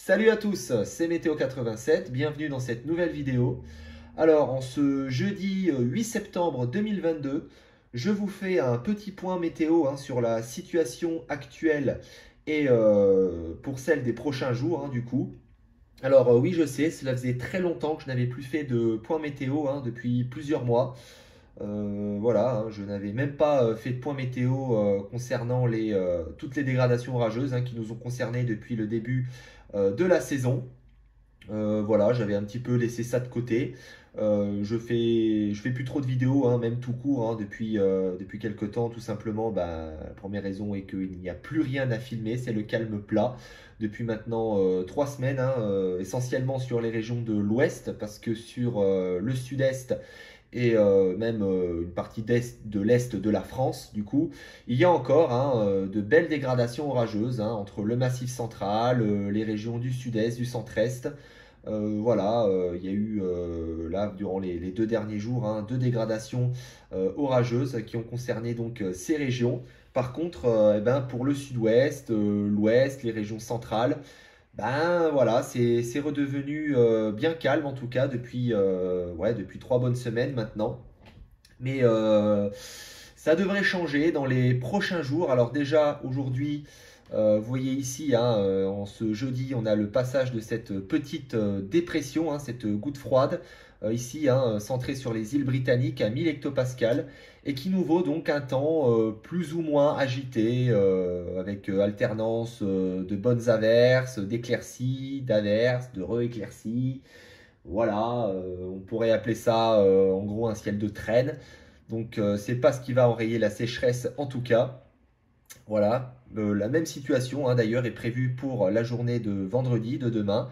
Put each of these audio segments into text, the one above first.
Salut à tous, c'est Météo87, bienvenue dans cette nouvelle vidéo. Alors, en ce jeudi 8 septembre 2022, je vous fais un petit point météo sur la situation actuelle et pour celle des prochains jours du coup. Alors oui, je sais, cela faisait très longtemps que je n'avais plus fait de point météo depuis plusieurs mois. Voilà, je n'avais même pas fait de point météo concernant toutes les dégradations orageuses qui nous ont concernés depuis le début de la saison. Voilà, j'avais un petit peu laissé ça de côté. Je fais plus trop de vidéos, même tout court, depuis quelques temps, tout simplement. La première raison est qu'il n'y a plus rien à filmer, c'est le calme plat depuis maintenant 3 semaines, essentiellement sur les régions de l'ouest, parce que sur le sud-est et même une partie de l'est de la France, du coup, il y a encore de belles dégradations orageuses entre le Massif central, les régions du sud-est, du centre-est. Voilà, il y a eu là durant les 2 derniers jours deux dégradations orageuses qui ont concerné donc ces régions. Par contre, pour le sud-ouest, l'ouest, les régions centrales, ben voilà, c'est redevenu bien calme en tout cas depuis 3 bonnes semaines maintenant. Mais ça devrait changer dans les prochains jours. Alors déjà aujourd'hui, vous voyez ici, en ce jeudi, on a le passage de cette petite dépression, cette goutte froide, ici centrée sur les îles britanniques à 1000 hectopascales, et qui nous vaut donc un temps plus ou moins agité, avec alternance de bonnes averses, d'éclaircies, d'averses, de re-éclaircies. Voilà, on pourrait appeler ça en gros un ciel de traîne. Donc c'est pas ce qui va enrayer la sécheresse en tout cas. Voilà, la même situation d'ailleurs est prévue pour la journée de vendredi, de demain.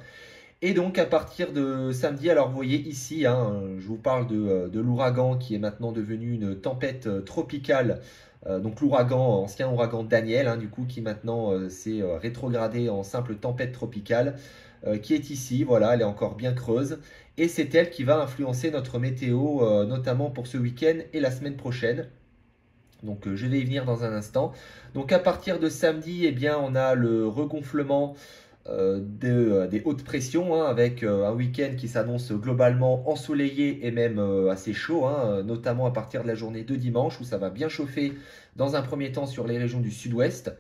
Et donc à partir de samedi, alors vous voyez ici, je vous parle de l'ouragan qui est maintenant devenu une tempête tropicale. Donc l'ouragan, ancien ouragan Daniel, du coup, qui maintenant s'est rétrogradé en simple tempête tropicale, qui est ici, voilà, elle est encore bien creuse. Et c'est elle qui va influencer notre météo, notamment pour ce week-end et la semaine prochaine. Donc je vais y venir dans un instant. Donc à partir de samedi, eh bien, on a le regonflement des hautes pressions, avec un week-end qui s'annonce globalement ensoleillé et même assez chaud, notamment à partir de la journée de dimanche où ça va bien chauffer dans un premier temps sur les régions du sud-ouest.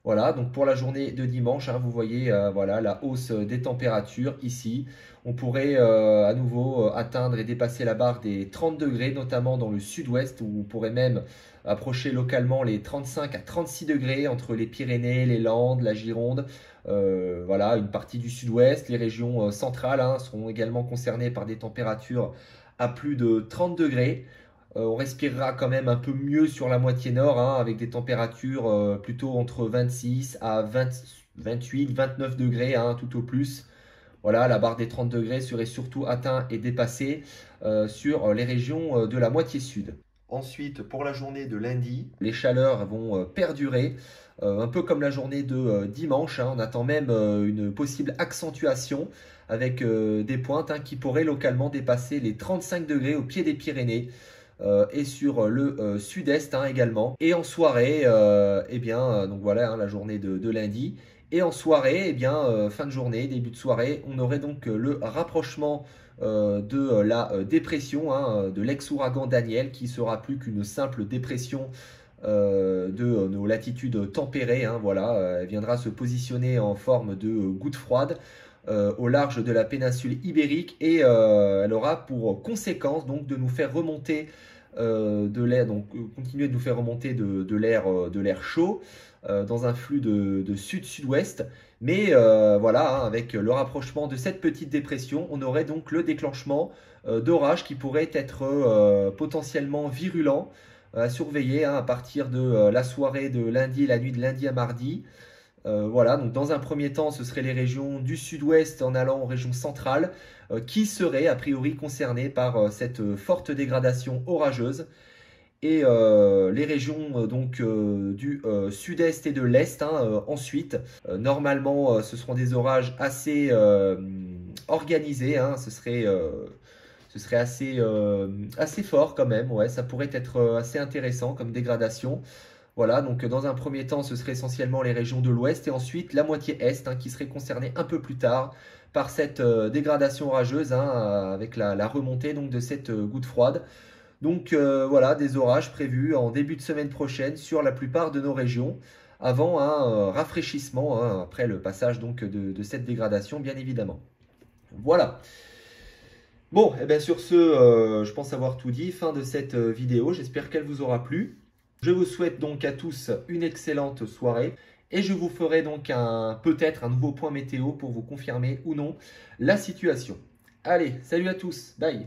Voilà, donc pour la journée de dimanche, vous voyez voilà, la hausse des températures ici. On pourrait à nouveau atteindre et dépasser la barre des 30 degrés, notamment dans le sud-ouest, où on pourrait même approcher localement les 35 à 36 degrés entre les Pyrénées, les Landes, la Gironde. Voilà, une partie du sud-ouest, les régions centrales seront également concernées par des températures à plus de 30 degrés. On respirera quand même un peu mieux sur la moitié nord, avec des températures plutôt entre 26 à 20, 28, 29 degrés, tout au plus. Voilà, la barre des 30 degrés serait surtout atteinte et dépassée sur les régions de la moitié sud. Ensuite, pour la journée de lundi, les chaleurs vont perdurer, un peu comme la journée de dimanche. On attend même une possible accentuation avec des pointes qui pourraient localement dépasser les 35 degrés au pied des Pyrénées. Et sur le sud-est également. Et en soirée, donc voilà la journée de lundi. Et en soirée, fin de journée, début de soirée, on aurait donc le rapprochement de la dépression, de l'ex-ouragan Daniel, qui sera plus qu'une simple dépression de nos latitudes tempérées. Voilà, elle viendra se positionner en forme de goutte froide au large de la péninsule ibérique, et elle aura pour conséquence donc de nous faire remonter de l'air, donc continuer de nous faire remonter de l'air chaud dans un flux de sud-sud-ouest. Mais voilà, avec le rapprochement de cette petite dépression, on aurait donc le déclenchement d'orages qui pourraient être potentiellement virulents à surveiller à partir de la soirée de lundi, la nuit de lundi à mardi. Voilà, donc dans un premier temps, ce seraient les régions du sud-ouest en allant aux régions centrales qui seraient a priori concernées par cette forte dégradation orageuse. Et les régions du sud-est et de l'est ensuite. Normalement, ce seront des orages assez organisés, ce serait assez fort quand même. Ouais, ça pourrait être assez intéressant comme dégradation. Voilà, donc dans un premier temps, ce serait essentiellement les régions de l'ouest et ensuite la moitié est qui serait concernée un peu plus tard par cette dégradation orageuse avec la remontée donc, de cette goutte froide. Donc voilà, des orages prévus en début de semaine prochaine sur la plupart de nos régions, avant un rafraîchissement après le passage donc, de cette dégradation, bien évidemment. Voilà. Bon, et bien sur ce, je pense avoir tout dit. Fin de cette vidéo. J'espère qu'elle vous aura plu. Je vous souhaite donc à tous une excellente soirée. Et je vous ferai donc peut-être un nouveau point météo pour vous confirmer ou non la situation. Allez, salut à tous. Bye.